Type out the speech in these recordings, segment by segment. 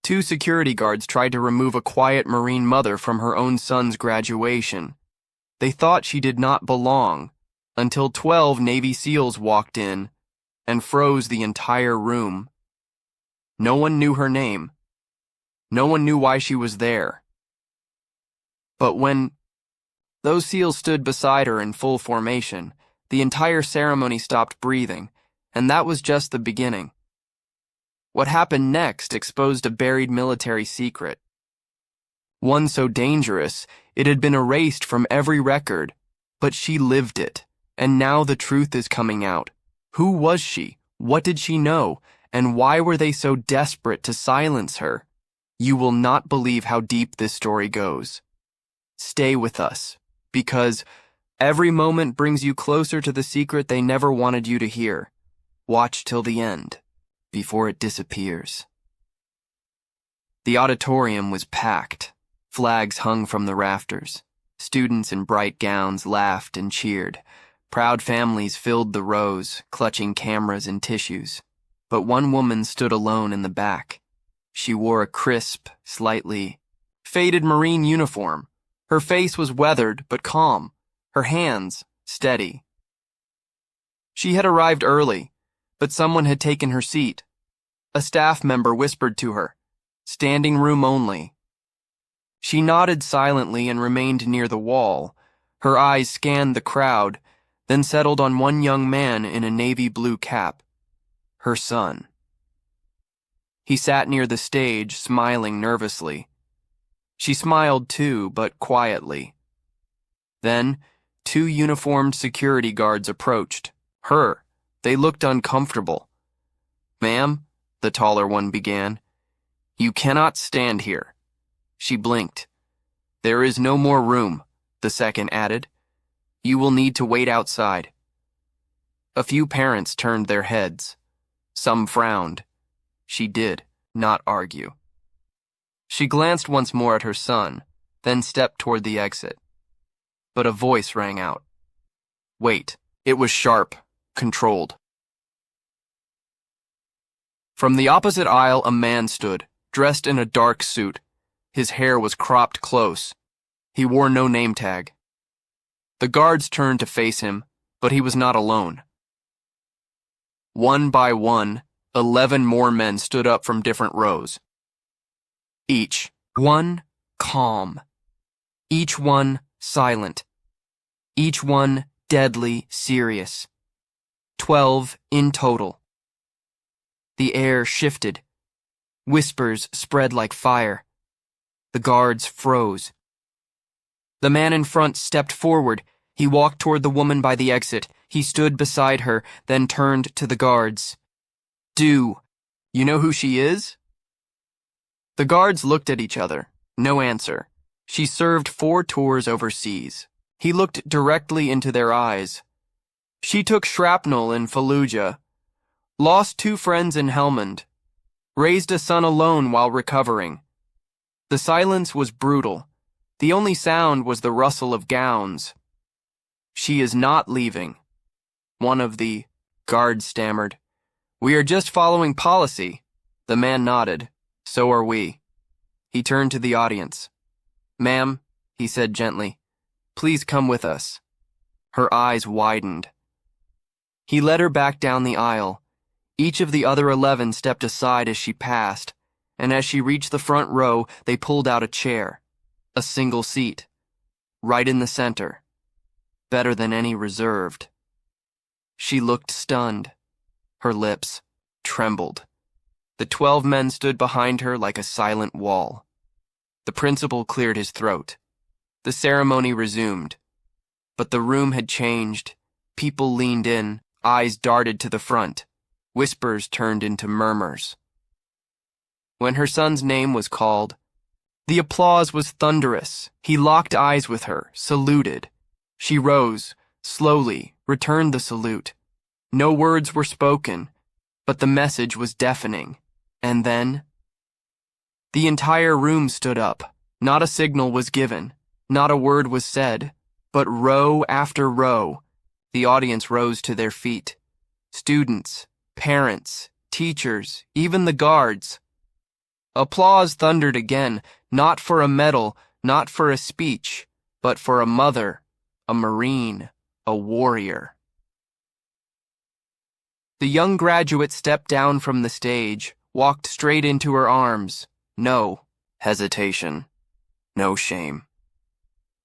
Two security guards tried to remove a quiet Marine mother from her own son's graduation. They thought she did not belong, until 12 Navy SEALs walked in and froze the entire room. No one knew her name. No one knew why she was there. But when those SEALs stood beside her in full formation, the entire ceremony stopped breathing, and that was just the beginning. What happened next exposed a buried military secret. One so dangerous, it had been erased from every record, but she lived it, and now the truth is coming out. Who was she? What did she know? And why were they so desperate to silence her? You will not believe how deep this story goes. Stay with us, because every moment brings you closer to the secret they never wanted you to hear. Watch till the end, before it disappears. The auditorium was packed. Flags hung from the rafters. Students in bright gowns laughed and cheered. Proud families filled the rows, clutching cameras and tissues. But one woman stood alone in the back. She wore a crisp, slightly faded Marine uniform. Her face was weathered but calm, her hands steady. She had arrived early, but someone had taken her seat. A staff member whispered to her, "Standing room only." She nodded silently and remained near the wall. Her eyes scanned the crowd, then settled on one young man in a navy blue cap. Her son. He sat near the stage, smiling nervously. She smiled too, but quietly. Then, two uniformed security guards approached. Her. They looked uncomfortable. "Ma'am," the taller one began, "you cannot stand here." She blinked. "There is no more room," the second added. "You will need to wait outside." A few parents turned their heads. Some frowned. She did not argue. She glanced once more at her son, then stepped toward the exit. But a voice rang out. Wait. It was sharp, controlled. From the opposite aisle, a man stood, dressed in a dark suit. His hair was cropped close. He wore no name tag. The guards turned to face him, but he was not alone. One by one, 11 more men stood up from different rows. Each one calm. Each one silent. Each one deadly serious. 12 in total. The air shifted. Whispers spread like fire. The guards froze. The man in front stepped forward. He walked toward the woman by the exit. He stood beside her, then turned to the guards. "Do you know who she is?" The guards looked at each other. No answer. She served 4 tours overseas. He looked directly into their eyes. She took shrapnel in Fallujah, lost 2 friends in Helmand, raised a son alone while recovering. The silence was brutal. The only sound was the rustle of gowns. "She is not leaving," one of the guards stammered. "We are just following policy." The man nodded. "So are we." He turned to the audience. "Ma'am," he said gently, "please come with us." Her eyes widened. He led her back down the aisle. Each of the other 11 stepped aside as she passed, and as she reached the front row, they pulled out a chair. A single seat. Right in the center. Better than any reserved. She looked stunned. Her lips trembled. The 12 men stood behind her like a silent wall. The principal cleared his throat. The ceremony resumed. But the room had changed. People leaned in, eyes darted to the front. Whispers turned into murmurs. When her son's name was called, the applause was thunderous. He locked eyes with her, saluted. She rose, slowly, returned the salute. No words were spoken, but the message was deafening. And then, the entire room stood up. Not a signal was given. Not a word was said. But row after row, the audience rose to their feet. Students, parents, teachers, even the guards. Applause thundered again, not for a medal, not for a speech, but for a mother, a Marine, a warrior. The young graduate stepped down from the stage, walked straight into her arms. No hesitation, no shame.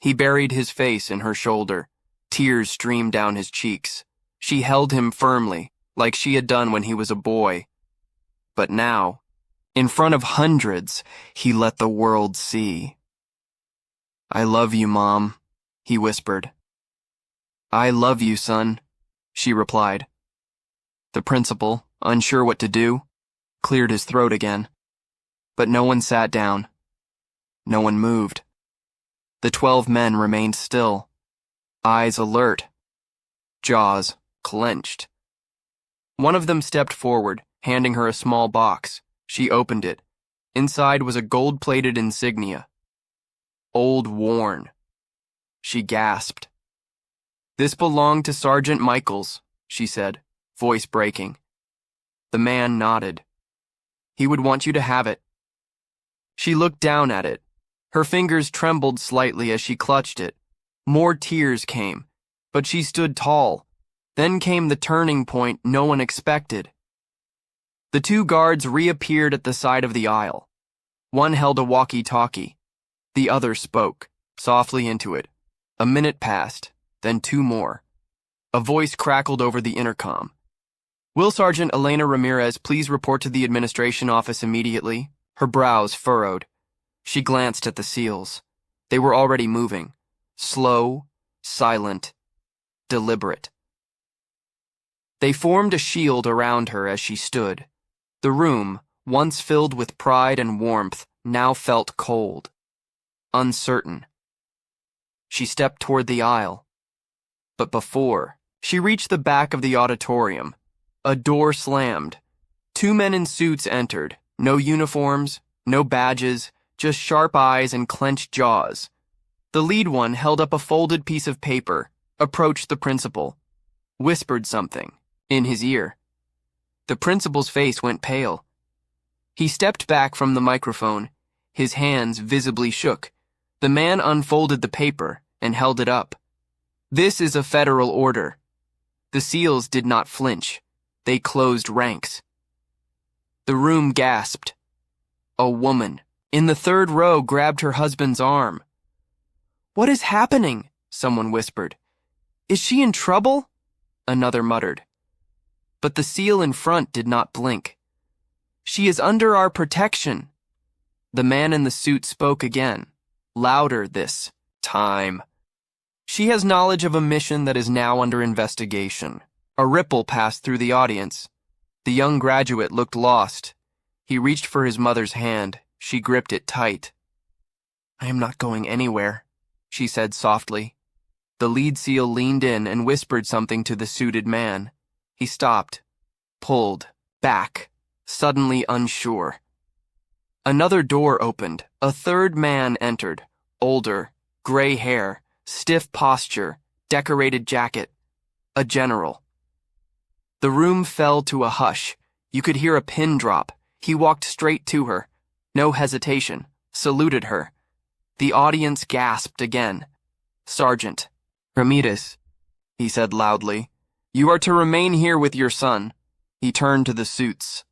He buried his face in her shoulder. Tears streamed down his cheeks. She held him firmly, like she had done when he was a boy. But now, in front of hundreds, he let the world see. "I love you, Mom," he whispered. "I love you, son," she replied. The principal, unsure what to do, cleared his throat again. But no one sat down. No one moved. The 12 men remained still, eyes alert, jaws clenched. One of them stepped forward, handing her a small box. She opened it. Inside was a gold-plated insignia. Old worn. She gasped. "This belonged to Sergeant Michaels," she said, voice breaking. The man nodded. "He would want you to have it." She looked down at it. Her fingers trembled slightly as she clutched it. More tears came, but she stood tall. Then came the turning point no one expected. The 2 guards reappeared at the side of the aisle. One held a walkie-talkie. The other spoke, softly into it. A minute passed, then 2 more. A voice crackled over the intercom. "Will Sergeant Elena Ramirez please report to the administration office immediately?" Her brows furrowed. She glanced at the SEALs. They were already moving. Slow, silent, deliberate. They formed a shield around her as she stood. The room, once filled with pride and warmth, now felt cold, uncertain. She stepped toward the aisle. But before she reached the back of the auditorium, a door slammed. 2 men in suits entered. No uniforms, no badges, just sharp eyes and clenched jaws. The lead one held up a folded piece of paper, approached the principal, whispered something in his ear. The principal's face went pale. He stepped back from the microphone. His hands visibly shook. The man unfolded the paper and held it up. "This is a federal order." The SEALs did not flinch. They closed ranks. The room gasped. A woman, in the 3rd row, grabbed her husband's arm. "What is happening?" someone whispered. "Is she in trouble?" another muttered. But the SEAL in front did not blink. "She is under our protection." The man in the suit spoke again, louder this time. "She has knowledge of a mission that is now under investigation." A ripple passed through the audience. The young graduate looked lost. He reached for his mother's hand. She gripped it tight. "I am not going anywhere," she said softly. The lead SEAL leaned in and whispered something to the suited man. He stopped, pulled back, suddenly unsure. Another door opened. A 3rd man entered, older, gray hair, stiff posture, decorated jacket. A general. The room fell to a hush. You could hear a pin drop. He walked straight to her. No hesitation. Saluted her. The audience gasped again. "Sergeant Ramirez," he said loudly, "you are to remain here with your son." He turned to the suits.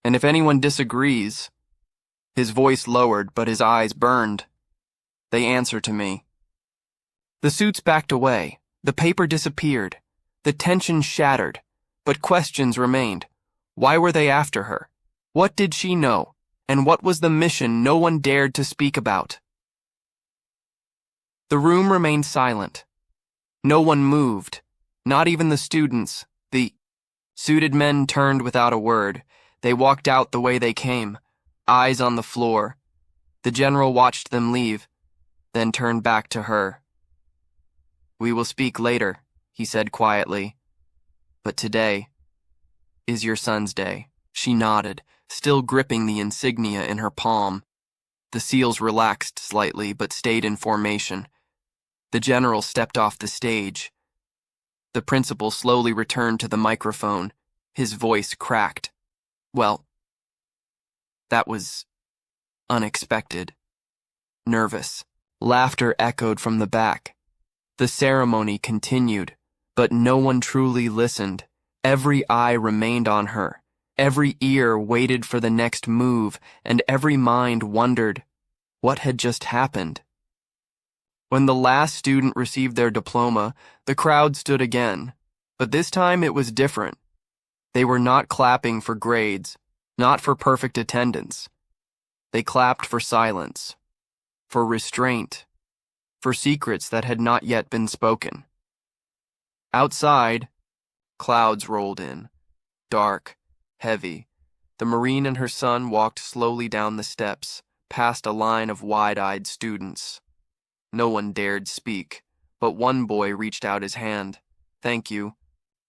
"And if anyone disagrees..." His voice lowered, but his eyes burned. "They answer to me." The suits backed away. The paper disappeared. The tension shattered. But questions remained. Why were they after her? What did she know? And what was the mission no one dared to speak about? The room remained silent. No one moved. Not even the students. The suited men turned without a word. They walked out the way they came, eyes on the floor. The general watched them leave, then turned back to her. "We will speak later," he said quietly. "But today is your son's day." She nodded, still gripping the insignia in her palm. The SEALs relaxed slightly, but stayed in formation. The general stepped off the stage. The principal slowly returned to the microphone. His voice cracked. "Well, that was unexpected. Nervous. Laughter echoed from the back. The ceremony continued, but no one truly listened. Every eye remained on her. Every ear waited for the next move, and every mind wondered what had just happened. When the last student received their diploma, the crowd stood again, but this time it was different. They were not clapping for grades, not for perfect attendance. They clapped for silence, for restraint, for secrets that had not yet been spoken. Outside, clouds rolled in, dark, heavy. The Marine and her son walked slowly down the steps, past a line of wide-eyed students. No one dared speak, but one boy reached out his hand. "Thank you,"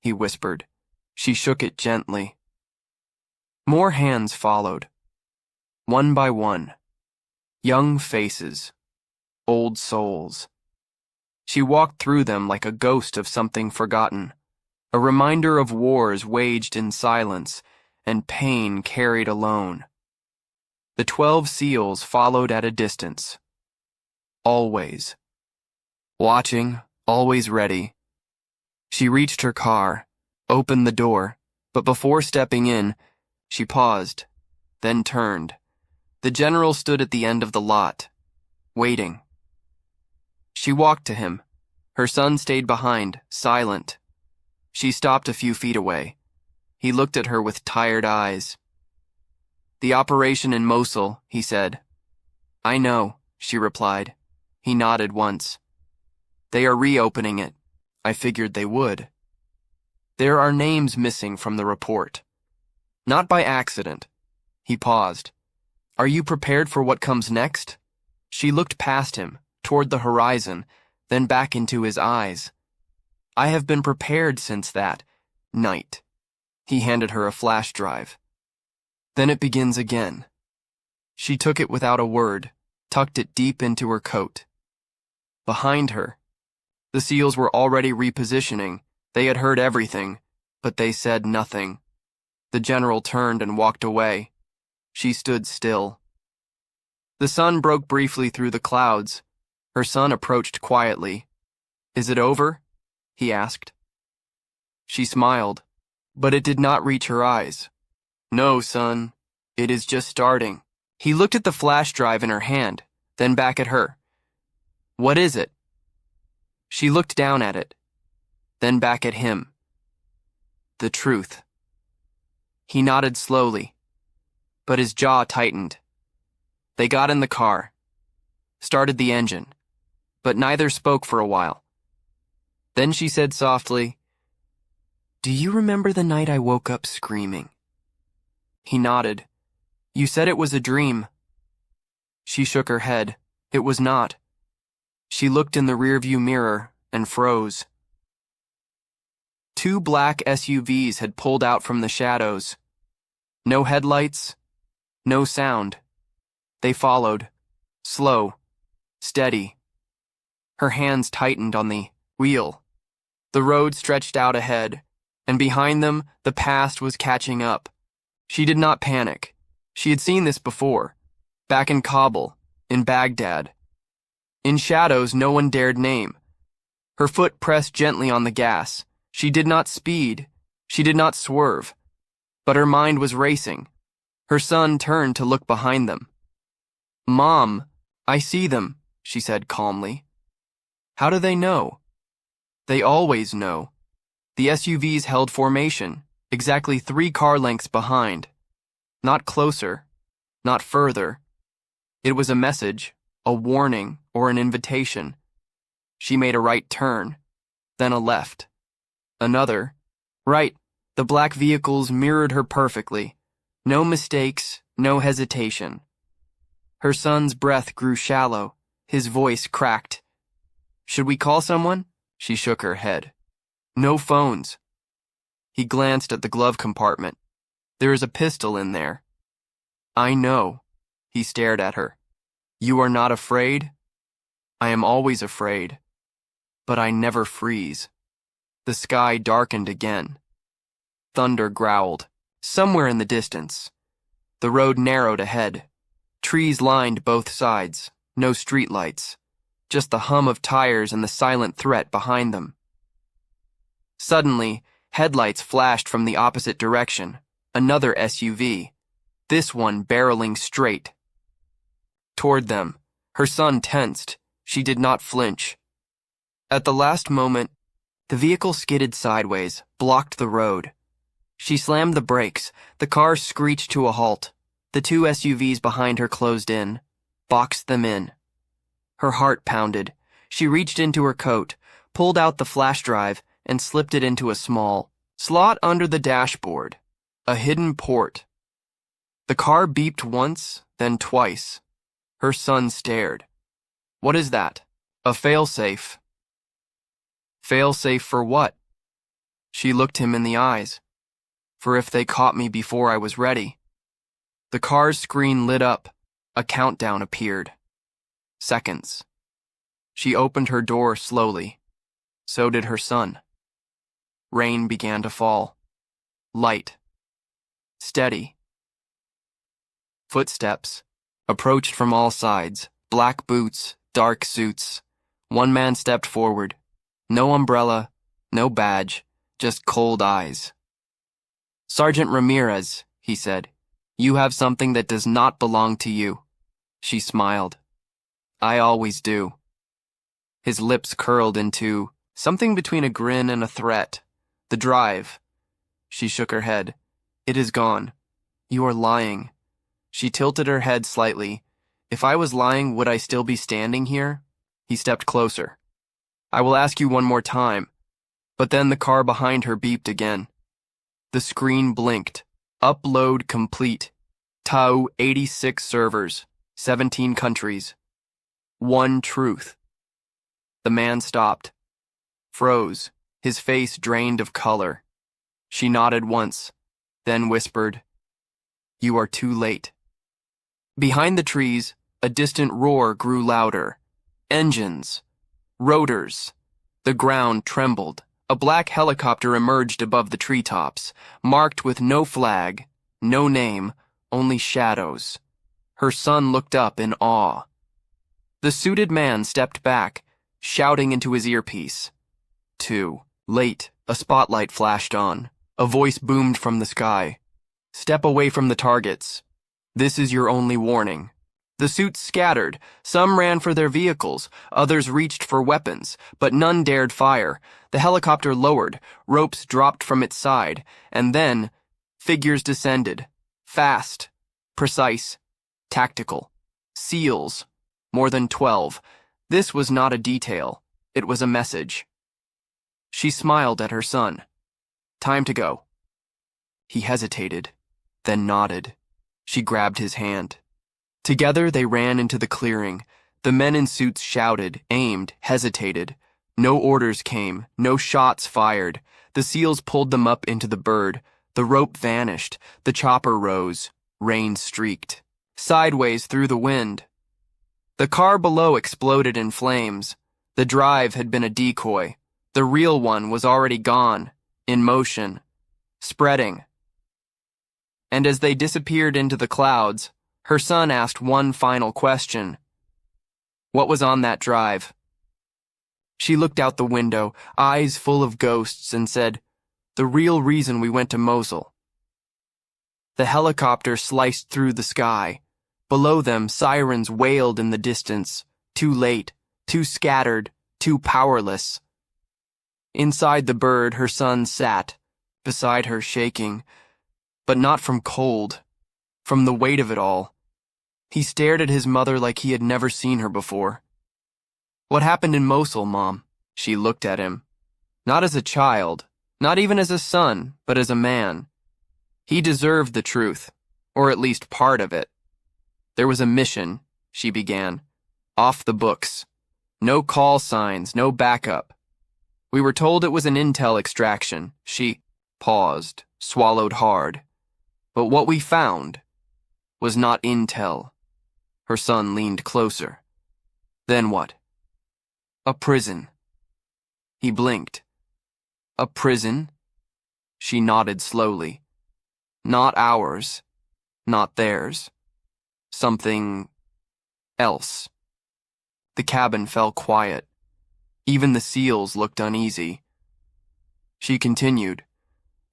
he whispered. She shook it gently. More hands followed, one by one. Young faces, old souls. She walked through them like a ghost of something forgotten, a reminder of wars waged in silence and pain carried alone. The 12 SEALs followed at a distance. Always. Watching, always ready. She reached her car, opened the door, but before stepping in, she paused, then turned. The general stood at the end of the lot, waiting. She walked to him. Her son stayed behind, silent. She stopped a few feet away. He looked at her with tired eyes. "The operation in Mosul," he said. "I know," she replied. He nodded once. "They are reopening it. I figured they would. There are names missing from the report. Not by accident." He paused. "Are you prepared for what comes next?" She looked past him, toward the horizon, then back into his eyes. "I have been prepared since that night." He handed her a flash drive. "Then it begins again." She took it without a word, tucked it deep into her coat. Behind her, the SEALs were already repositioning. They had heard everything, but they said nothing. The general turned and walked away. She stood still. The sun broke briefly through the clouds. Her son approached quietly. "Is it over?" he asked. She smiled, but it did not reach her eyes. "No, son, it is just starting." He looked at the flash drive in her hand, then back at her. "What is it?" She looked down at it, then back at him. "The truth." He nodded slowly, but his jaw tightened. They got in the car, started the engine, but neither spoke for a while. Then she said softly, "Do you remember the night I woke up screaming?" He nodded. "You said it was a dream." She shook her head. It was not. She looked in the rearview mirror and froze. 2 black SUVs had pulled out from the shadows. No headlights, no sound. They followed, slow, steady. Her hands tightened on the wheel. The road stretched out ahead, and behind them, the past was catching up. She did not panic. She had seen this before, back in Kabul, in Baghdad. In shadows no one dared name. Her foot pressed gently on the gas. She did not speed. She did not swerve. But her mind was racing. Her son turned to look behind them. "Mom, I see them," she said calmly. "How do they know?" "They always know." The SUVs held formation, exactly 3 car lengths behind. Not closer, not further. It was a message, a warning, or an invitation. She made a right turn, then a left. Another. Right. The black vehicles mirrored her perfectly. No mistakes, no hesitation. Her son's breath grew shallow. His voice cracked. "Should we call someone?" She shook her head. "No phones." He glanced at the glove compartment. "There is a pistol in there." "I know." He stared at her. "You are not afraid?" "I am always afraid. But I never freeze." The sky darkened again. Thunder growled, somewhere in the distance. The road narrowed ahead. Trees lined both sides, no streetlights, just the hum of tires and the silent threat behind them. Suddenly, headlights flashed from the opposite direction, another SUV, this one barreling straight toward them. Her son tensed. She did not flinch. At the last moment, the vehicle skidded sideways, blocked the road. She slammed the brakes. The car screeched to a halt. The two SUVs behind her closed in, boxed them in. Her heart pounded. She reached into her coat, pulled out the flash drive, and slipped it into a small slot under the dashboard, a hidden port. The car beeped once, then twice. Her son stared. What is that? A failsafe. Failsafe for what? She looked him in the eyes. For if they caught me before I was ready. The car's screen lit up. A countdown appeared. Seconds. She opened her door slowly. So did her son. Rain began to fall. Light. Steady. Footsteps. Approached from all sides. Black boots, dark suits. One man stepped forward. No umbrella, no badge, just cold eyes. Sergeant Ramirez, he said, you have something that does not belong to you. She smiled. I always do. His lips curled into something between a grin and a threat. The drive. She shook her head. It is gone. You are lying. She tilted her head slightly. If I was lying, would I still be standing here? He stepped closer. I will ask you one more time. But then the car behind her beeped again. The screen blinked. Upload complete. Tau 86 servers, 17 countries. One truth. The man stopped. Froze, his face drained of color. She nodded once, then whispered, You are too late. Behind the trees, a distant roar grew louder. Engines. Rotors. The ground trembled. A black helicopter emerged above the treetops, marked with no flag, no name, only shadows. Her son looked up in awe. The suited man stepped back, shouting into his earpiece. Too late. A spotlight flashed on. A voice boomed from the sky. Step away from the targets. This is your only warning. The suits scattered. Some ran for their vehicles. Others reached for weapons, but none dared fire. The helicopter lowered. Ropes dropped from its side. And then, figures descended. Fast. Precise. Tactical. SEALs. More than 12. This was not a detail. It was a message. She smiled at her son. Time to go. He hesitated, then nodded. She grabbed his hand. Together they ran into the clearing. The men in suits shouted, aimed, hesitated. No orders came, no shots fired. The SEALs pulled them up into the bird. The rope vanished. The chopper rose. Rain streaked. Sideways through the wind. The car below exploded in flames. The drive had been a decoy. The real one was already gone, in motion, spreading. And as they disappeared into the clouds, her son asked one final question. What was on that drive? She looked out the window, eyes full of ghosts, and said, The real reason we went to Mosul. The helicopter sliced through the sky. Below them, sirens wailed in the distance, too late, too scattered, too powerless. Inside the bird, her son sat, beside her shaking, but not from cold, from the weight of it all. He stared at his mother like he had never seen her before. What happened in Mosul, Mom? She looked at him. Not as a child, not even as a son, but as a man. He deserved the truth, or at least part of it. There was a mission, she began, off the books. No call signs, no backup. We were told it was an intel extraction. She paused, swallowed hard. But what we found was not intel. Her son leaned closer. Then what? A prison. He blinked. A prison? She nodded slowly. Not ours. Not theirs. Something else. The cabin fell quiet. Even the SEALs looked uneasy. She continued.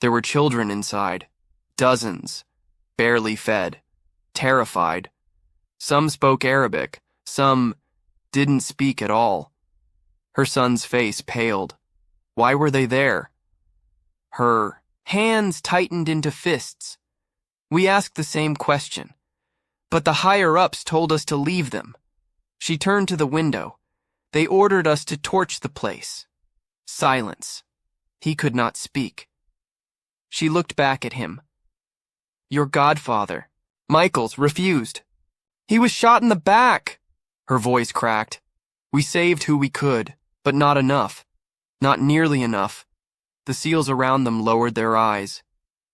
There were children inside. Dozens. Barely fed. Terrified. Some spoke Arabic. Some didn't speak at all. Her son's face paled. Why were they there? Her hands tightened into fists. We asked the same question, but the higher-ups told us to leave them. She turned to the window. They ordered us to torch the place. Silence. He could not speak. She looked back at him. Your godfather, Michaels, refused. He was shot in the back. Her voice cracked. We saved who we could, but not enough. Not nearly enough. The SEALs around them lowered their eyes.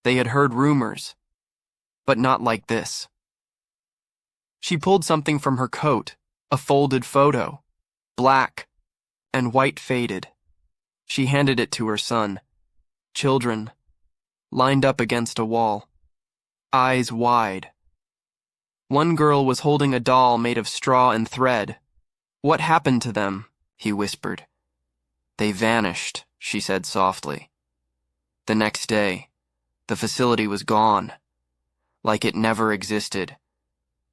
They had heard rumors, but not like this. She pulled something from her coat, a folded photo, black and white faded. She handed it to her son. Children, lined up against a wall, eyes wide. One girl was holding a doll made of straw and thread. What happened to them? He whispered. They vanished, she said softly. The next day, the facility was gone, like it never existed,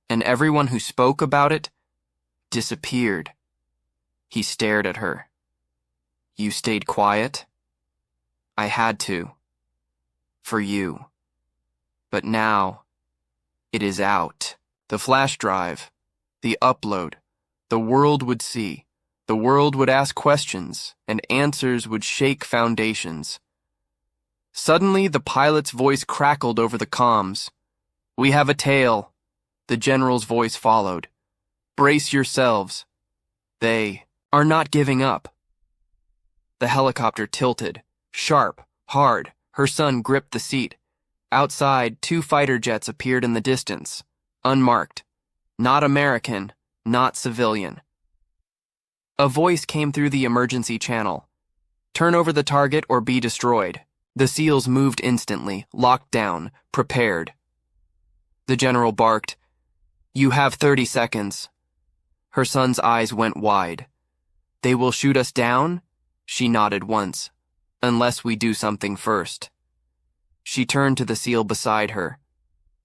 and everyone who spoke about it disappeared. He stared at her. You stayed quiet? I had to. For you. But now, it is out. The flash drive, the upload, the world would see. The world would ask questions, and answers would shake foundations. Suddenly, the pilot's voice crackled over the comms. We have a tail. The general's voice followed. Brace yourselves. They are not giving up. The helicopter tilted, sharp, hard. Her son gripped the seat. Outside, 2 fighter jets appeared in the distance, unmarked. Not American, not civilian. A voice came through the emergency channel. Turn over the target or be destroyed. The SEALs moved instantly, locked down, prepared. The general barked, You have 30 seconds. Her son's eyes went wide. They will shoot us down? She nodded once. Unless we do something first. She turned to the SEAL beside her.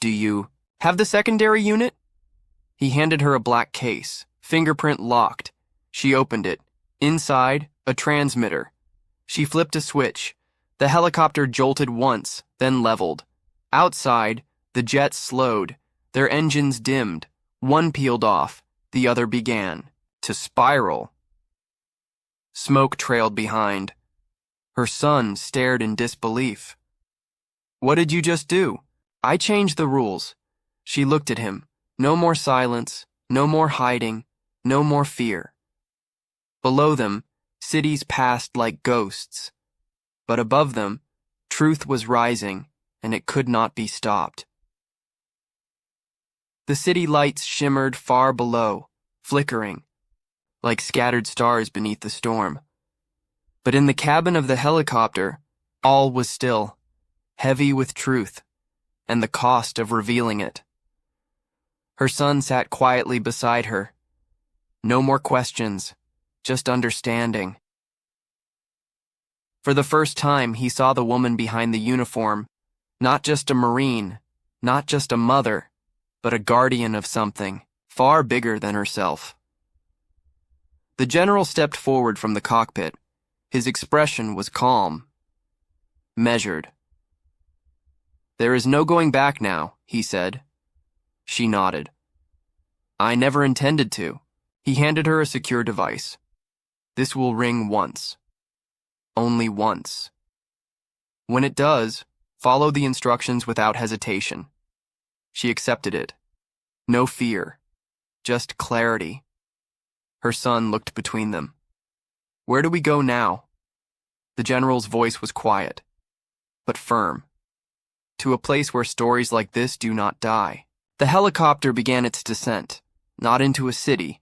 Do you have the secondary unit? He handed her a black case, fingerprint locked. She opened it. Inside, a transmitter. She flipped a switch. The helicopter jolted once, then leveled. Outside, the jets slowed. Their engines dimmed. One peeled off. The other began to spiral. Smoke trailed behind. Her son stared in disbelief. What did you just do? I changed the rules. She looked at him. No more silence, no more hiding, no more fear. Below them, cities passed like ghosts. But above them, truth was rising, and it could not be stopped. The city lights shimmered far below, flickering, like scattered stars beneath the storm. But in the cabin of the helicopter, all was still, heavy with truth, and the cost of revealing it. Her son sat quietly beside her. No more questions, just understanding. For the first time, he saw the woman behind the uniform, not just a Marine, not just a mother, but a guardian of something far bigger than herself. The general stepped forward from the cockpit. His expression was calm, measured. There is no going back now, he said. She nodded. I never intended to. He handed her a secure device. This will ring once. Only once. When it does, follow the instructions without hesitation. She accepted it. No fear, just clarity. Her son looked between them. Where do we go now? The general's voice was quiet, but firm. To a place where stories like this do not die. The helicopter began its descent, not into a city,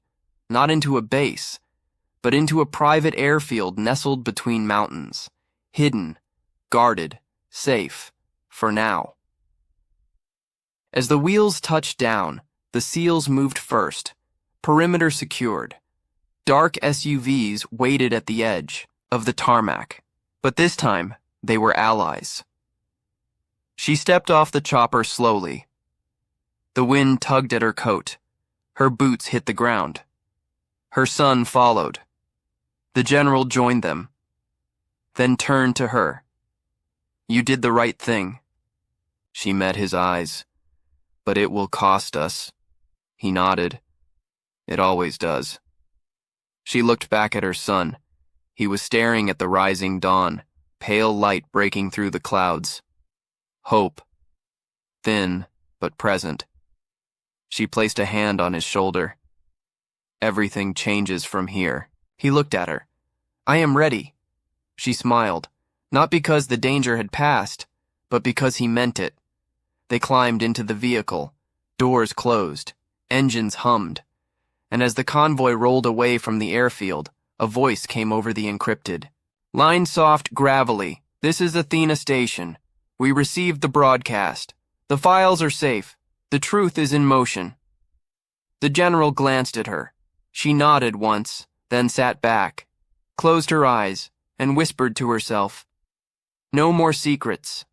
not into a base, but into a private airfield nestled between mountains, hidden, guarded, safe, for now. As the wheels touched down, The SEALs moved first, perimeter secured. Dark SUVs waited at the edge of the tarmac, but this time they were allies. She stepped off the chopper slowly. The wind tugged at her coat. Her boots hit the ground. Her son followed. The general joined them, then turned to her. "You did the right thing." She met his eyes. "But it will cost us." He nodded. "It always does." She looked back at her son. He was staring at the rising dawn, pale light breaking through the clouds. Hope. Thin, but present. She placed a hand on his shoulder. "Everything changes from here." He looked at her. "I am ready." She smiled, not because the danger had passed, but because he meant it. They climbed into the vehicle. Doors closed. Engines hummed. And as the convoy rolled away from the airfield, a voice came over the encrypted. "Line soft, gravelly. This is Athena Station. We received the broadcast. The files are safe. The truth is in motion." The general glanced at her. She nodded once, then sat back, closed her eyes, and whispered to herself, "No more secrets.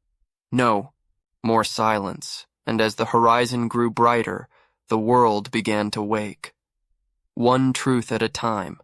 No, more silence." And as the horizon grew brighter, the world began to wake. One truth at a time.